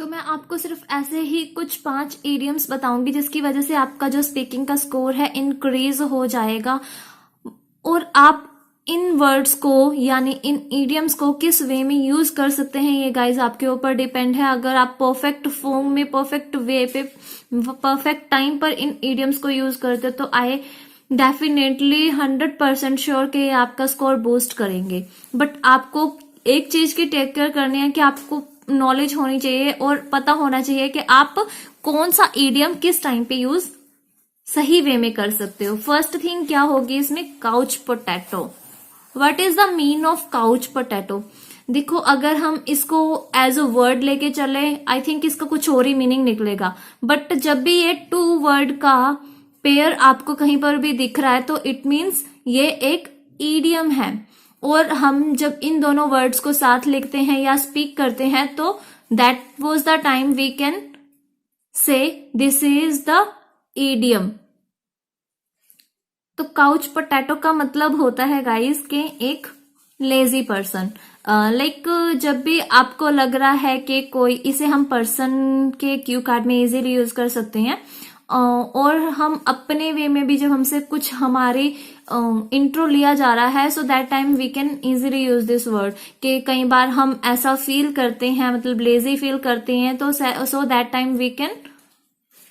तो मैं आपको सिर्फ ऐसे ही कुछ 5 इडियम्स बताऊंगी जिसकी वजह से आपका जो स्पीकिंग का स्कोर है इंक्रीज हो जाएगा। और आप इन वर्ड्स को यानी इन इडियम्स को किस वे में यूज कर सकते हैं ये गाइज आपके ऊपर डिपेंड है। अगर आप परफेक्ट फॉर्म में, परफेक्ट वे पे, परफेक्ट टाइम पर इन इडियम्स को यूज करते तो आई डेफिनेटली 100% श्योर कि ये आपका स्कोर बूस्ट करेंगे। बट आपको एक चीज की टेक केयर करनी है कि आपको नॉलेज होनी चाहिए और पता होना चाहिए कि आप कौन सा इडियम किस टाइम पे यूज सही वे में कर सकते हो। फर्स्ट थिंग क्या होगी इसमें, couch potato. What is the mean of couch potato? देखो, अगर हम इसको एज अ वर्ड लेके चले, आई थिंक इसका कुछ और ही मीनिंग निकलेगा। बट जब भी ये 2 वर्ड का पेयर आपको कहीं पर भी दिख रहा है तो इट मीन्स ये एक इडियम है। और हम जब इन दोनों वर्ड्स को साथ लिखते हैं या स्पीक करते हैं तो that was the time we can say this is the idiom. तो काउच पोटैटो का मतलब होता है गाइस के एक लेजी पर्सन। लाइक जब भी आपको लग रहा है कि कोई, इसे हम पर्सन के क्यू कार्ड में इजीली यूज कर सकते हैं। और हम अपने वे में भी जब हमसे कुछ हमारी इंट्रो लिया जा रहा है so that time we can easily use this word. कि कई बार हम ऐसा फील करते हैं, मतलब लेजी फील करते हैं, तो so that time we can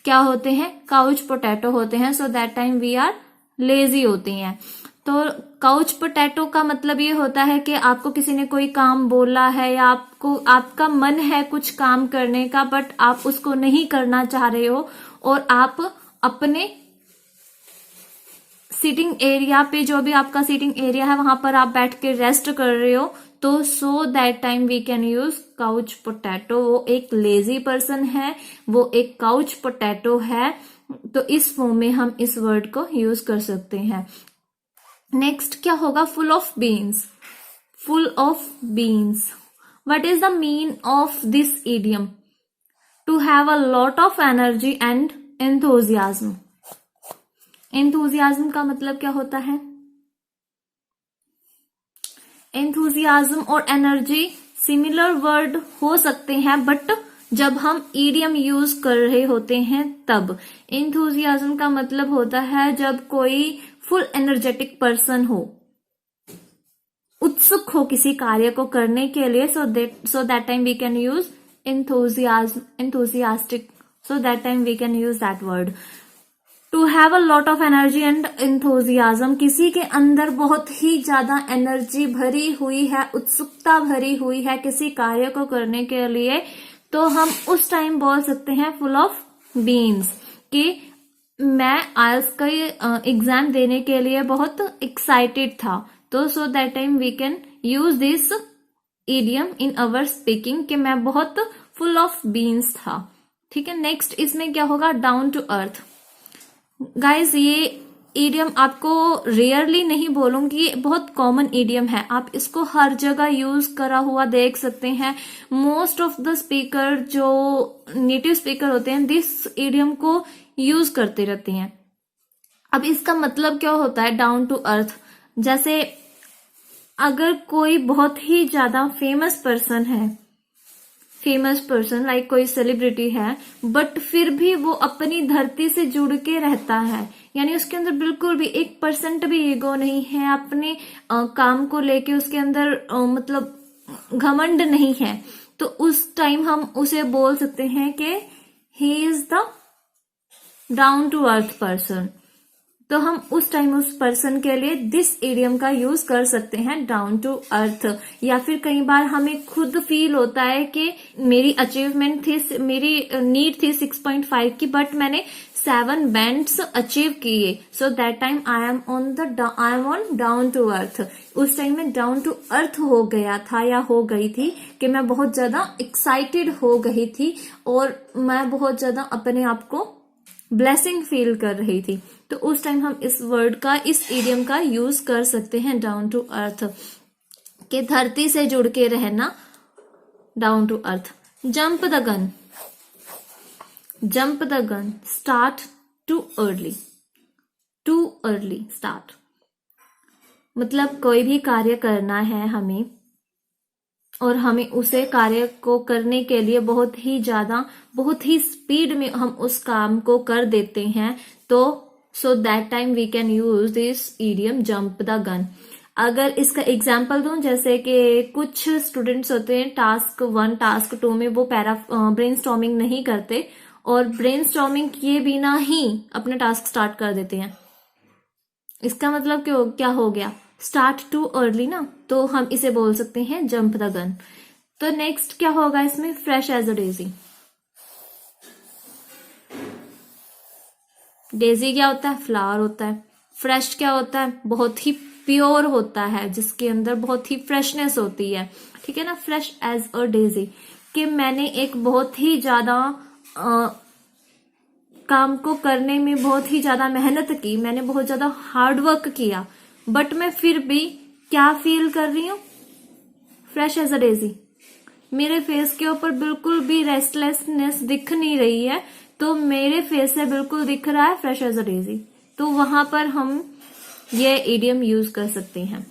क्या होते हैं, काउच पोटैटो होते हैं। So that time we are lazy होती हैं। तो काउच पोटैटो का मतलब ये होता है कि आपको किसी ने कोई काम बोला है या आपका मन है कुछ काम करने का बट आप उसको नहीं करना चाह रहे हो और आप अपने सीटिंग एरिया पे, जो भी आपका सीटिंग एरिया है वहां पर आप बैठ के रेस्ट कर रहे हो, तो so that time we can use couch potato. वो एक लेजी पर्सन है, वो एक काउच पोटैटो है। तो इस फॉर्म में हम इस वर्ड को यूज कर सकते हैं। नेक्स्ट क्या होगा, full of beans. Full of beans, what is the mean of this idiom? To have a lot of energy and enthusiasm. Enthusiasm का मतलब क्या होता है? एंथुजियाज्म और एनर्जी सिमिलर वर्ड हो सकते हैं बट जब हम इडियम यूज कर रहे होते हैं तब। एंथुजियाज्म का मतलब होता है जब कोई फुल एनर्जेटिक पर्सन हो, उत्सुक हो किसी कार्य को करने के लिए, so that time we can use enthusiastic, so that time we can use that word. To have a lot of energy and enthusiasm, किसी के अंदर बहुत ही ज्यादा एनर्जी भरी हुई है, उत्सुकता भरी हुई है किसी कार्य को करने के लिए, तो हम उस टाइम बोल सकते हैं फुल ऑफ बीन्स। कि मैं आज का एग्जाम देने के लिए बहुत एक्साइटेड था, तो so that time we can use this idiom in our speaking कि मैं बहुत फुल ऑफ बीन्स था। ठीक है, नेक्स्ट इसमें क्या होगा, डाउन टू अर्थ। गाइज ये इडियम आपको रेयरली नहीं बोलूंगी, बहुत कॉमन इडियम है, आप इसको हर जगह यूज करा हुआ देख सकते हैं। मोस्ट ऑफ द स्पीकर जो नेटिव स्पीकर होते हैं दिस इडियम को यूज करते रहते हैं। अब इसका मतलब क्या होता है, डाउन टू अर्थ। जैसे अगर कोई बहुत ही ज्यादा फेमस पर्सन है, फेमस पर्सन लाइक कोई सेलिब्रिटी है, बट फिर भी वो अपनी धरती से जुड़ के रहता है, यानी उसके अंदर बिल्कुल भी 1% भी ईगो नहीं है, अपने काम को लेके उसके अंदर मतलब घमंड नहीं है, तो उस टाइम हम उसे बोल सकते हैं कि he is the down to earth person. तो हम उस टाइम उस पर्सन के लिए दिस इडियम का यूज कर सकते हैं, डाउन टू अर्थ। या फिर कई बार हमें खुद फील होता है कि मेरी अचीवमेंट थी, मेरी नीड थी 6.5 की बट मैंने 7 बैंड्स अचीव किए, so that time I am on down to earth. उस टाइम में डाउन टू अर्थ हो गया था या हो गई थी कि मैं बहुत ज्यादा एक्साइटेड हो गई थी और मैं बहुत ज्यादा अपने आप को ब्लेसिंग फील कर रही थी, तो उस टाइम हम इस वर्ड का, इस इडियम का यूज कर सकते हैं, डाउन टू अर्थ, कि धरती से जुड़ के रहना, down to earth. Jump the gun, jump the gun, start too early, too early start. मतलब कोई भी कार्य करना है हमें और हमें उसे कार्य को करने के लिए बहुत ही स्पीड में हम उस काम को कर देते हैं, तो so that time we can use this idiom jump the gun. अगर इसका एग्जाम्पल दूं, जैसे कि कुछ स्टूडेंट्स होते हैं टास्क 1 टास्क 2 में वो ब्रेनस्टॉर्मिंग नहीं करते और ब्रेनस्टॉर्मिंग किए बिना ही अपना टास्क स्टार्ट कर देते हैं। इसका मतलब क्या हो गया, स्टार्ट टू अर्ली ना, तो हम इसे बोल सकते हैं जंप द गन। तो नेक्स्ट क्या होगा इसमें, fresh as a daisy. Daisy क्या होता है, फ्लावर होता है। फ्रेश क्या होता है, बहुत ही प्योर होता है, जिसके अंदर बहुत ही फ्रेशनेस होती है, ठीक है ना। फ्रेश एज अ डेजी कि मैंने एक बहुत ही ज्यादा काम को करने में बहुत ही ज्यादा मेहनत की, मैंने बहुत ज्यादा हार्ड वर्क किया, बट मैं फिर भी क्या फील कर रही हूं, फ्रेश एज अ डेजी। मेरे फेस के ऊपर बिल्कुल भी रेस्टलेसनेस दिख नहीं रही है, तो मेरे फेस से बिल्कुल दिख रहा है फ्रेश एज अ डेजी। तो वहां पर हम ये इडियम यूज कर सकते हैं।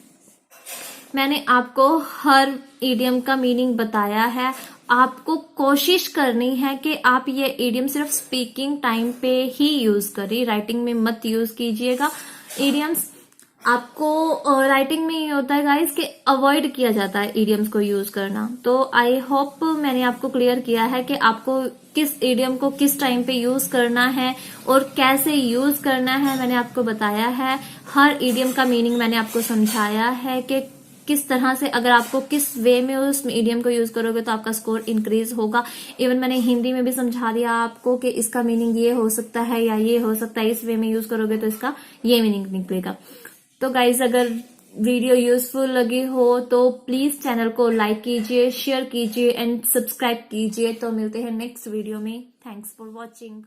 मैंने आपको हर इडियम का मीनिंग बताया है। आपको कोशिश करनी है कि आप ये इडियम सिर्फ स्पीकिंग टाइम पे ही यूज करिए, राइटिंग में मत यूज कीजिएगा इडियम्स। आपको राइटिंग में ये होता है गाइस कि अवॉइड किया जाता है इडियम्स को यूज करना। तो आई होप मैंने आपको क्लियर किया है कि आपको किस इडियम को किस टाइम पे यूज करना है और कैसे यूज करना है, मैंने आपको बताया है। हर इडियम का मीनिंग मैंने आपको समझाया है कि किस तरह से अगर आपको किस वे में उस मीडियम को यूज करोगे तो आपका स्कोर इंक्रीज होगा। इवन मैंने हिंदी में भी समझा दिया आपको कि इसका मीनिंग ये हो सकता है या ये हो सकता है, इस वे में यूज करोगे तो इसका ये मीनिंग निकलेगा। तो गाइज अगर वीडियो यूजफुल लगी हो तो प्लीज चैनल को लाइक कीजिए, शेयर कीजिए एंड सब्सक्राइब कीजिए। तो मिलते हैं नेक्स्ट वीडियो में। Thanks for watching.